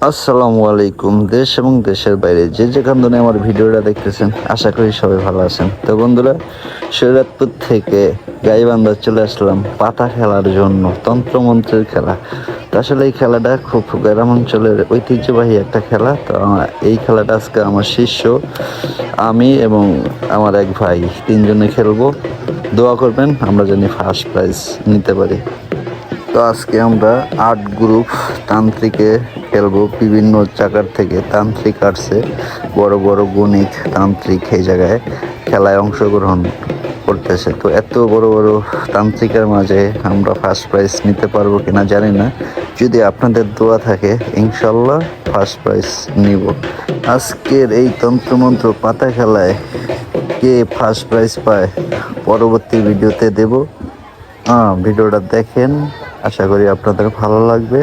আসসালামু আলাইকুম। দেশ এবং দেশের বাইরে যে যেখান থেকে আমার ভিডিওটা দেখতেছেন, আশা করি সবাই ভালো আছেন। তো বন্ধুরা, শরীয়তপুর থেকে গাইবান্ধা চলে আসলাম পাতা খেলার জন্য, তন্ত্রমন্ত্রের খেলা। তো আসলে এই খেলাটা খুব গ্রাম অঞ্চলের ঐতিহ্যবাহী একটা খেলা। তো এই খেলাটা আজকে আমার শিষ্য, আমি এবং আমার এক ভাই, তিনজনে খেলবো। দোয়া করবেন আমরা যেন ফার্স্ট প্রাইজ নিতে পারি। তো আজকে আমরা 8 গ্রুপ তান্ত্রিকে খেলবো। বিভিন্ন জায়গার থেকে তান্ত্রিক আসছে, বড় বড় গণিত তান্ত্রিক এই জায়গায় খেলায় অংশগ্রহণ করতেছে। তো এত বড় বড় তান্ত্রিকের মাঝে আমরা ফার্স্ট প্রাইজ নিতে পারবো কিনা জানি না। যদি আপনাদের দোয়া থাকে, ইনশাল্লাহ ফার্স্ট প্রাইজ নিব। আজকের এই তন্ত্রমন্ত্র পাতা খেলায় কে ফার্স্ট প্রাইজ পায় পরবর্তী ভিডিওতে দেব। ভিডিওটা দেখেন, আশা করি আপনাদের ভালো লাগবে।